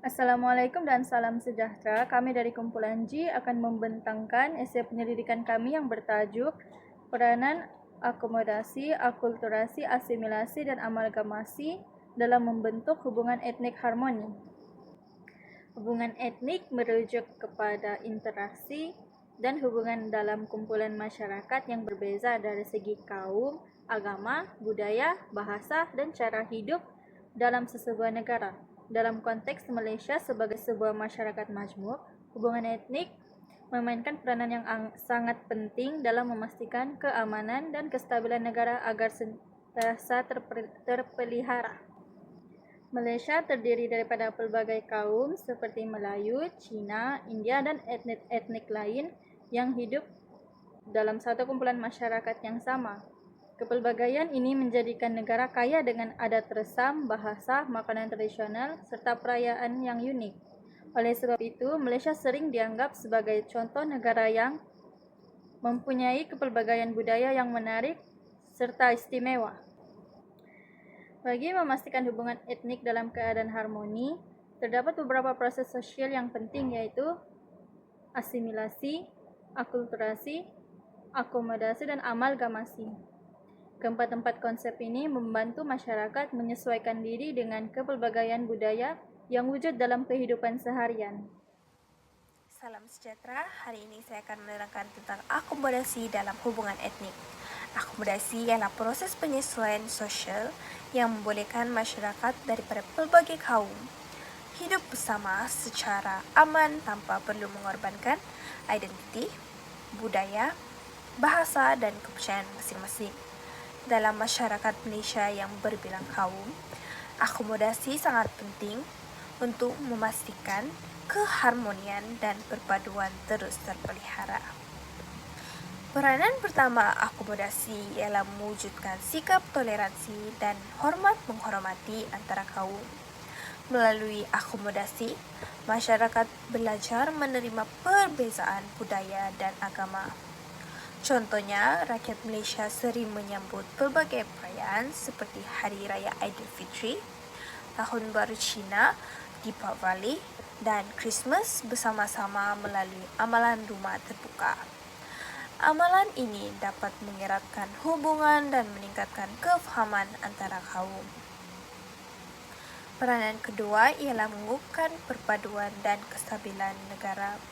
Assalamualaikum dan salam sejahtera. Kami dari kumpulan G akan membentangkan esei penyelidikan kami yang bertajuk Peranan Akomodasi, Akulturasi, Asimilasi, dan Amalgamasi dalam membentuk hubungan etnik harmoni. Hubungan etnik merujuk kepada interaksi dan hubungan dalam kumpulan masyarakat yang berbeza dari segi kaum, agama, budaya, bahasa, dan cara hidup dalam sebuah negara. Dalam konteks Malaysia sebagai sebuah masyarakat majmuk, hubungan etnik memainkan peranan yang sangat penting dalam memastikan keamanan dan kestabilan negara agar sentiasa terpelihara. Malaysia terdiri daripada pelbagai kaum seperti Melayu, Cina, India, dan etnik-etnik lain yang hidup dalam satu kumpulan masyarakat yang sama. Kepelbagaian ini menjadikan negara kaya dengan adat resam, bahasa, makanan tradisional, serta perayaan yang unik. Oleh sebab itu, Malaysia sering dianggap sebagai contoh negara yang mempunyai kepelbagaian budaya yang menarik serta istimewa. Bagi memastikan hubungan etnik dalam keadaan harmoni, terdapat beberapa proses sosial yang penting, yaitu asimilasi, akulturasi, akomodasi, dan amalgamasi. Keempat-empat konsep ini membantu masyarakat menyesuaikan diri dengan kepelbagaian budaya yang wujud dalam kehidupan seharian. Salam sejahtera, hari ini saya akan menerangkan tentang akomodasi dalam hubungan etnik. Akomodasi ialah proses penyesuaian sosial yang membolehkan masyarakat daripada pelbagai kaum hidup bersama secara aman tanpa perlu mengorbankan identiti, budaya, bahasa, dan kepercayaan masing-masing. Dalam masyarakat Malaysia yang berbilang kaum, akomodasi sangat penting untuk memastikan keharmonian dan perpaduan terus terpelihara. Peranan pertama akomodasi ialah mewujudkan sikap toleransi dan hormat menghormati antara kaum. Melalui akomodasi, masyarakat belajar menerima perbezaan budaya dan agama. Contohnya, rakyat Malaysia sering menyambut pelbagai perayaan seperti Hari Raya Aidilfitri, Tahun Baru Cina, Deepavali, dan Christmas bersama-sama melalui amalan rumah terbuka. Amalan ini dapat mengeratkan hubungan dan meningkatkan kefahaman antara kaum. Peranan kedua ialah mengukuhkan perpaduan dan kestabilan negara.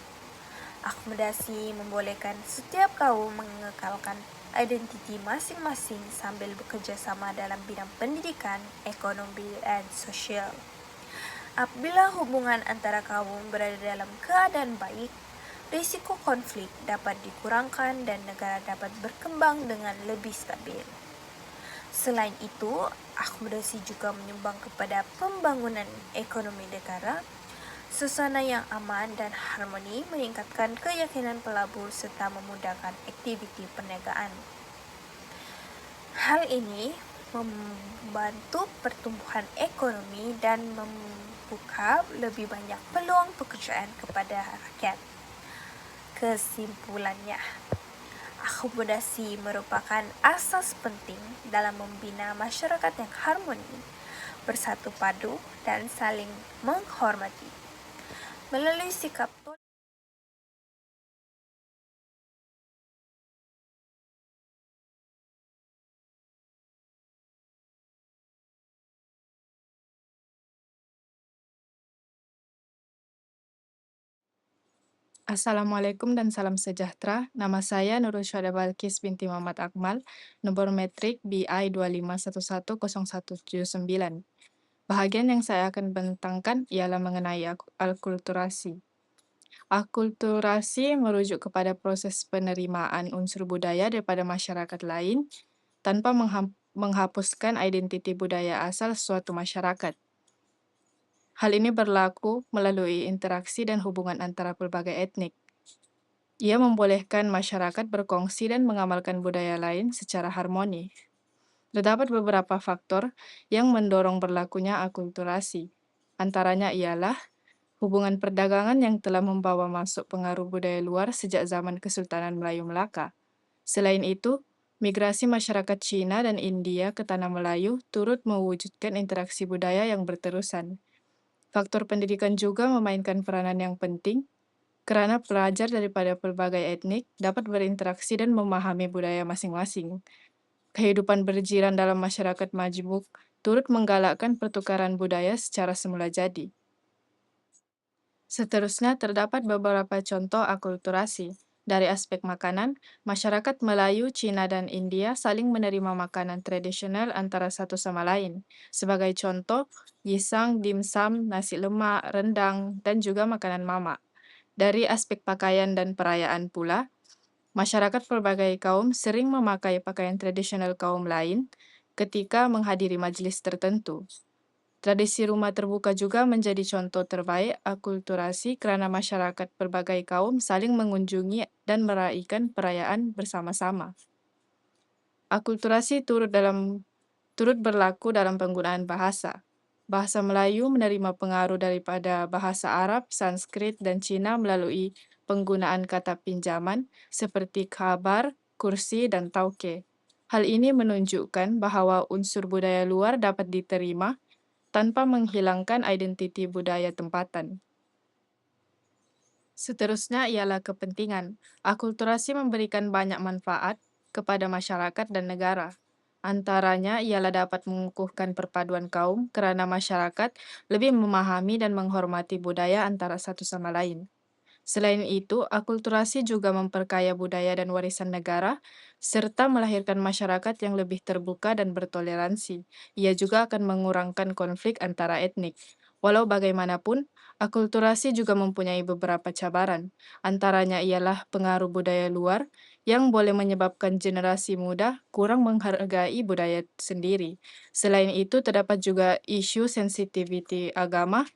Akomodasi membolehkan setiap kaum mengekalkan identiti masing-masing sambil bekerjasama dalam bidang pendidikan, ekonomi, dan sosial. Apabila hubungan antara kaum berada dalam keadaan baik, risiko konflik dapat dikurangkan dan negara dapat berkembang dengan lebih stabil. Selain itu, akomodasi juga menyumbang kepada pembangunan ekonomi negara. Suasana yang aman dan harmoni meningkatkan keyakinan pelabur serta memudahkan aktiviti perniagaan. Hal ini membantu pertumbuhan ekonomi dan membuka lebih banyak peluang pekerjaan kepada rakyat. Kesimpulannya, akomodasi merupakan asas penting dalam membina masyarakat yang harmoni, bersatu padu, dan saling menghormati. Melalui sikap Assalamualaikum dan salam sejahtera. Nama saya Nurul Syuhada Balkis binti Muhammad Akmal, nomor metrik BI 2511079. Bahagian yang saya akan bentangkan ialah mengenai akulturasi. Akulturasi merujuk kepada proses penerimaan unsur budaya daripada masyarakat lain tanpa menghapuskan identiti budaya asal suatu masyarakat. Hal ini berlaku melalui interaksi dan hubungan antara pelbagai etnik. Ia membolehkan masyarakat berkongsi dan mengamalkan budaya lain secara harmoni. Terdapat beberapa faktor yang mendorong berlakunya akulturasi. Antaranya ialah hubungan perdagangan yang telah membawa masuk pengaruh budaya luar sejak zaman Kesultanan Melayu Melaka. Selain itu, migrasi masyarakat Cina dan India ke Tanah Melayu turut mewujudkan interaksi budaya yang berterusan. Faktor pendidikan juga memainkan peranan yang penting, karena pelajar daripada pelbagai etnik dapat berinteraksi dan memahami budaya masing-masing. Kehidupan berjiran dalam masyarakat majmuk turut menggalakkan pertukaran budaya secara semula jadi. Seterusnya, terdapat beberapa contoh akulturasi. Dari aspek makanan, masyarakat Melayu, Cina, dan India saling menerima makanan tradisional antara satu sama lain. Sebagai contoh, gisang, dimsum, nasi lemak, rendang, dan juga makanan mamak. Dari aspek pakaian dan perayaan pula, masyarakat berbagai kaum sering memakai pakaian tradisional kaum lain ketika menghadiri majelis tertentu. Tradisi rumah terbuka juga menjadi contoh terbaik akulturasi karena masyarakat berbagai kaum saling mengunjungi dan merayakan perayaan bersama-sama. Akulturasi turut berlaku dalam penggunaan bahasa. Bahasa Melayu menerima pengaruh daripada bahasa Arab, Sanskrit, dan Cina melalui penggunaan kata pinjaman seperti khabar, kursi, dan tauke. Hal ini menunjukkan bahwa unsur budaya luar dapat diterima tanpa menghilangkan identiti budaya tempatan. Seterusnya ialah kepentingan. Akulturasi memberikan banyak manfaat kepada masyarakat dan negara. Antaranya ialah dapat mengukuhkan perpaduan kaum karena masyarakat lebih memahami dan menghormati budaya antara satu sama lain. Selain itu, akulturasi juga memperkaya budaya dan warisan negara, serta melahirkan masyarakat yang lebih terbuka dan bertoleransi. Ia juga akan mengurangkan konflik antara etnik. Walau bagaimanapun, akulturasi juga mempunyai beberapa cabaran. Antaranya ialah pengaruh budaya luar yang boleh menyebabkan generasi muda kurang menghargai budaya sendiri. Selain itu, terdapat juga isu sensitiviti agama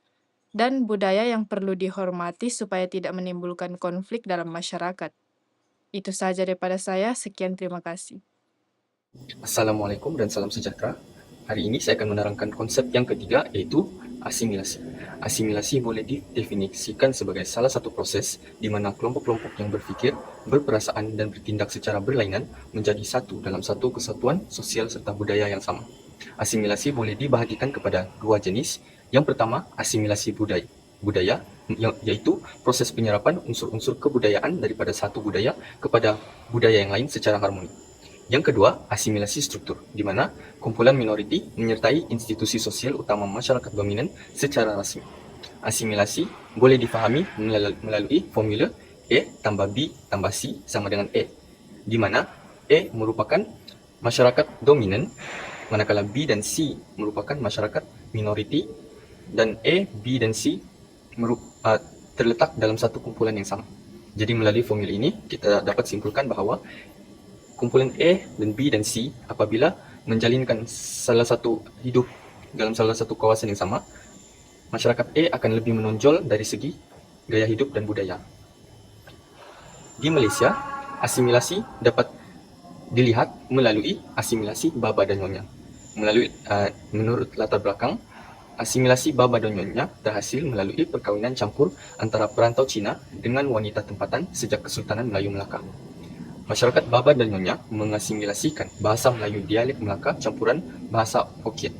dan budaya yang perlu dihormati supaya tidak menimbulkan konflik dalam masyarakat. Itu saja daripada saya, sekian terima kasih. Assalamualaikum dan salam sejahtera. Hari ini saya akan menerangkan konsep yang ketiga, yaitu asimilasi. Asimilasi boleh didefinisikan sebagai salah satu proses di mana kelompok-kelompok yang berfikir, berperasaan, dan bertindak secara berlainan menjadi satu dalam satu kesatuan sosial serta budaya yang sama. Asimilasi boleh dibahagikan kepada dua jenis. Yang pertama, asimilasi budaya, yaitu proses penyerapan unsur-unsur kebudayaan daripada satu budaya kepada budaya yang lain secara harmoni. Yang kedua, asimilasi struktur, di mana kumpulan minoriti menyertai institusi sosial utama masyarakat dominan secara rasmi. Asimilasi boleh difahami melalui formula A tambah B tambah C sama dengan E, di mana A merupakan masyarakat dominan, manakala B dan C merupakan masyarakat minoriti, dan A, B, dan C terletak dalam satu kumpulan yang sama. Jadi melalui formula ini, kita dapat simpulkan bahawa kumpulan A dan B dan C apabila menjalinkan salah satu hidup dalam salah satu kawasan yang sama, masyarakat A akan lebih menonjol dari segi gaya hidup dan budaya. Di Malaysia, asimilasi dapat dilihat melalui asimilasi baba dan nyonya. Menurut latar belakang, asimilasi baba dan nyonya terhasil melalui perkahwinan campur antara perantau Cina dengan wanita tempatan sejak Kesultanan Melayu Melaka. Masyarakat Baba dan Nyonya mengasimilasikan bahasa Melayu dialek Melaka campuran bahasa Hokkien.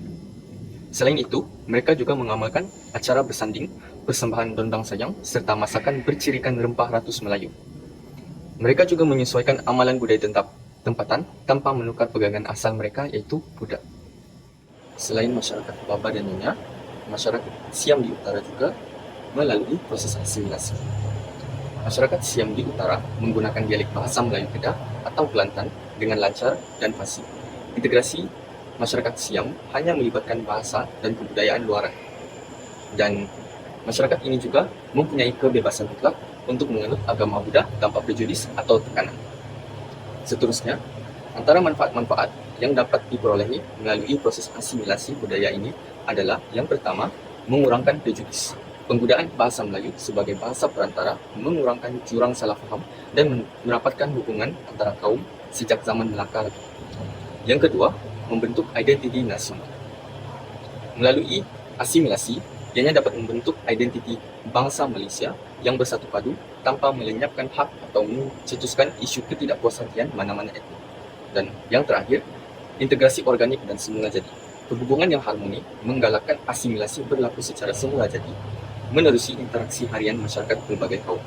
Selain itu, mereka juga mengamalkan acara bersanding, persembahan dondang sayang, serta masakan bercirikan rempah ratus Melayu. Mereka juga menyesuaikan amalan budaya tempatan tanpa menukar pegangan asal mereka, yaitu Buddha. Selain masyarakat Baba dan Nyonya, masyarakat Siam di utara juga melalui proses asimilasi. Masyarakat Siam di utara menggunakan dialek bahasa Melayu Kedah atau Kelantan dengan lancar dan fasih. Integrasi masyarakat Siam hanya melibatkan bahasa dan kebudayaan luaran. Dan masyarakat ini juga mempunyai kebebasan mutlak untuk menganut agama Buddha tanpa prejudis atau tekanan. Seterusnya, antara manfaat-manfaat yang dapat diperolehi melalui proses asimilasi budaya ini adalah yang pertama, mengurangkan prejudis. Penggunaan bahasa Melayu sebagai bahasa perantara mengurangkan jurang salah faham dan merapatkan hubungan antara kaum sejak zaman Melaka lagi. Yang kedua, membentuk identiti nasional. Melalui asimilasi, ianya dapat membentuk identiti bangsa Malaysia yang bersatu padu tanpa melenyapkan hak atau mencetuskan isu ketidakpuas hatian mana-mana etnik. Dan yang terakhir, integrasi organik dan semula jadi. Kehubungan yang harmoni menggalakkan asimilasi berlaku secara semula jadi, menerusi interaksi harian masyarakat pelbagai kaum.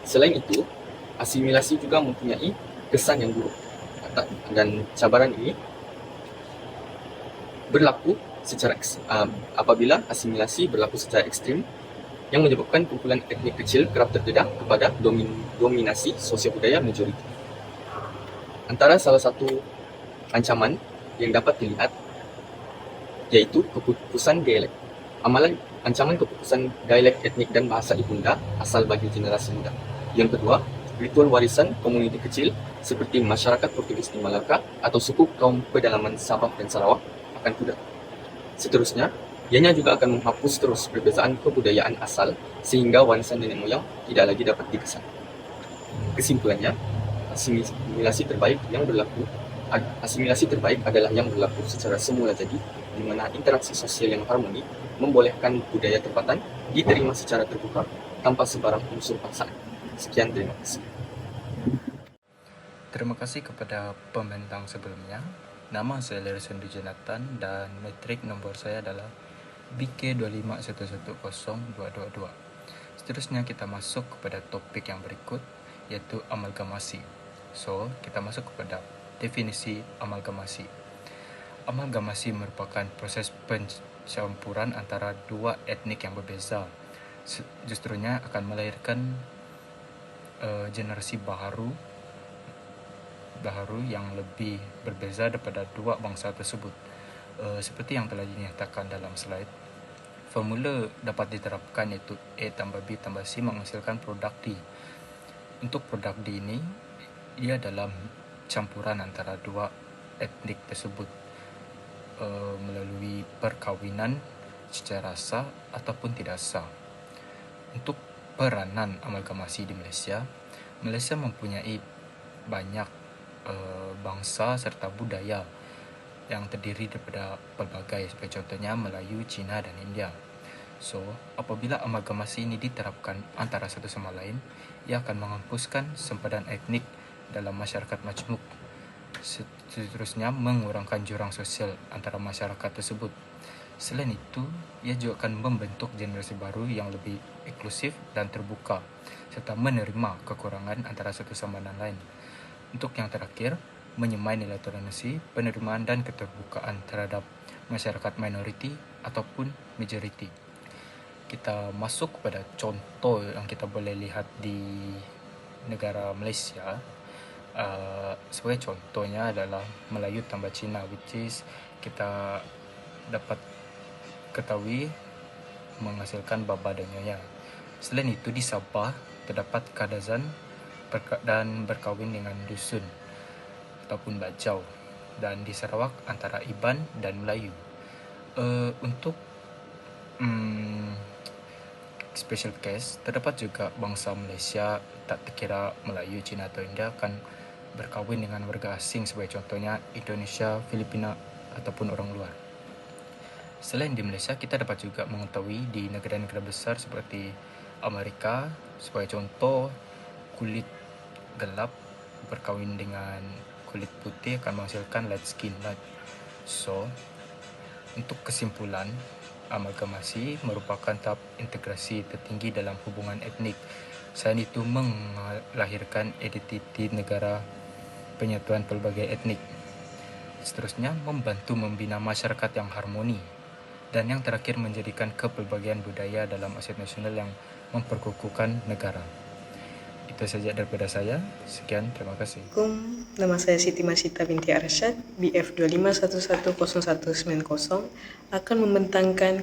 Selain itu, asimilasi juga mempunyai kesan yang buruk, dan cabaran ini berlaku apabila asimilasi berlaku secara ekstrim yang menyebabkan kumpulan etnik kecil kerap terdedah kepada dominasi sosial budaya majoriti. Antara salah satu ancaman yang dapat dilihat yaitu keputusan dialek. Ancaman keputusan dialek etnik dan bahasa ibunda asal bagi generasi muda. Yang kedua, ritual warisan komuniti kecil seperti masyarakat Portugis di Malaka atau suku kaum pedalaman Sabah dan Sarawak akan pudar. Seterusnya, ianya juga akan menghapus terus perbezaan kebudayaan asal sehingga warisan nenek moyang tidak lagi dapat dikesan. Kesimpulannya, asimilasi terbaik adalah yang berlaku secara semula jadi, di mana interaksi sosial yang harmoni membolehkan budaya tempatan diterima secara terbuka tanpa sebarang unsur paksaan. Sekian, terima kasih. Terima kasih kepada pembentang sebelumnya. Nama saya Lerson Jonathan dan metrik nombor saya adalah BK251102222. Seterusnya kita masuk kepada topik yang berikut, yaitu amalgamasi. So, kita masuk kepada definisi amalgamasi. Amalgamasi merupakan proses pencampuran antara dua etnik yang berbeza. Justrunya akan melahirkan generasi baharu yang lebih berbeza daripada dua bangsa tersebut. Seperti yang telah dinyatakan dalam slide, formula dapat diterapkan iaitu A tambah B tambah C menghasilkan produk D. Untuk produk D ini, ia dalam campuran antara dua etnik tersebut melalui perkawinan secara sah ataupun tidak sah. Untuk peranan amalgamasi di Malaysia mempunyai banyak bangsa serta budaya yang terdiri daripada pelbagai, seperti contohnya Melayu, Cina dan India. So, apabila amalgamasi ini diterapkan antara satu sama lain, ia akan menghapuskan sempadan etnik dalam masyarakat majmuk. Seterusnya, mengurangkan jurang sosial antara masyarakat tersebut. Selain itu, ia juga akan membentuk generasi baru yang lebih inklusif dan terbuka, serta menerima kekurangan antara satu sama dan lain. Untuk yang terakhir, menyemai nilai toleransi, penerimaan dan keterbukaan terhadap masyarakat minoriti ataupun majoriti. Kita masuk kepada contoh yang kita boleh lihat di negara Malaysia. Sebagai contohnya adalah Melayu tambah Cina, which is kita dapat ketahui menghasilkan baba dan nyonya. Selain itu, di Sabah terdapat kadazan dan berkahwin dengan dusun ataupun bajau, dan di Sarawak antara Iban dan Melayu. Untuk special case, terdapat juga bangsa Malaysia tak terkira Melayu, Cina atau India akan berkahwin dengan warga asing, sebagai contohnya Indonesia, Filipina ataupun orang luar. Selain di Malaysia, kita dapat juga mengetahui di negara-negara besar seperti Amerika, sebagai contoh, kulit gelap berkahwin dengan kulit putih akan menghasilkan light skin. So, untuk kesimpulan, amalgamasi merupakan tahap integrasi tertinggi dalam hubungan etnik. Selain itu, melahirkan identiti negara penyatuan pelbagai etnik. Seterusnya, membantu membina masyarakat yang harmoni. Dan yang terakhir, menjadikan kepelbagaian budaya dalam aset nasional yang memperkukuhkan negara. Itu saja daripada saya. Sekian, terima kasih. Assalamualaikum, nama saya Siti Masita binti Arsyad, BF 25110190, akan membentangkan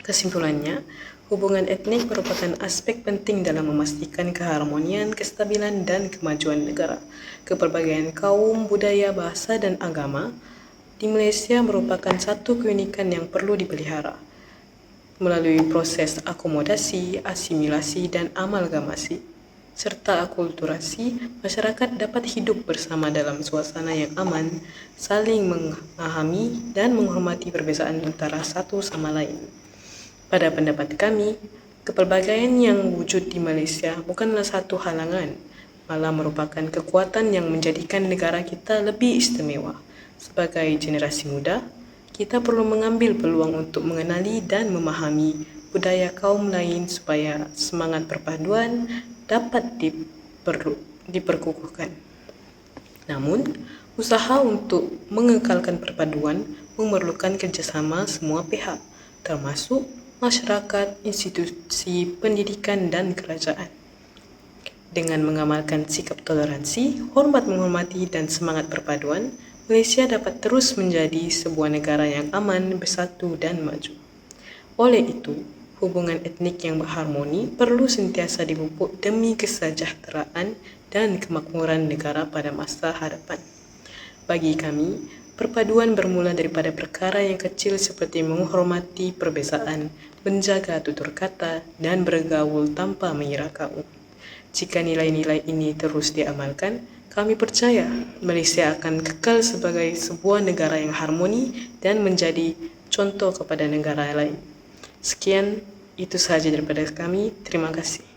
kesimpulannya. Hubungan etnik merupakan aspek penting dalam memastikan keharmonian, kestabilan, dan kemajuan negara. Kepelbagaian kaum, budaya, bahasa, dan agama di Malaysia merupakan satu keunikan yang perlu dipelihara. Melalui proses akomodasi, asimilasi, dan amalgamasi, serta akulturasi, masyarakat dapat hidup bersama dalam suasana yang aman, saling memahami, dan menghormati perbezaan antara satu sama lain. Pada pendapat kami, kepelbagaian yang wujud di Malaysia bukanlah satu halangan, malah merupakan kekuatan yang menjadikan negara kita lebih istimewa. Sebagai generasi muda, kita perlu mengambil peluang untuk mengenali dan memahami budaya kaum lain supaya semangat perpaduan dapat diperkukuhkan. Namun, usaha untuk mengekalkan perpaduan memerlukan kerjasama semua pihak, termasuk masyarakat, institusi pendidikan, dan kerajaan. Dengan mengamalkan sikap toleransi, hormat menghormati, dan semangat perpaduan, Malaysia dapat terus menjadi sebuah negara yang aman, bersatu, dan maju. Oleh itu, hubungan etnik yang berharmoni perlu sentiasa dipupuk demi kesejahteraan dan kemakmuran negara pada masa hadapan. Bagi kami, perpaduan bermula daripada perkara yang kecil seperti menghormati perbezaan, menjaga tutur kata, dan bergaul tanpa mengira kaum. Jika nilai-nilai ini terus diamalkan, kami percaya Malaysia akan kekal sebagai sebuah negara yang harmoni dan menjadi contoh kepada negara lain. Sekian, itu sahaja daripada kami. Terima kasih.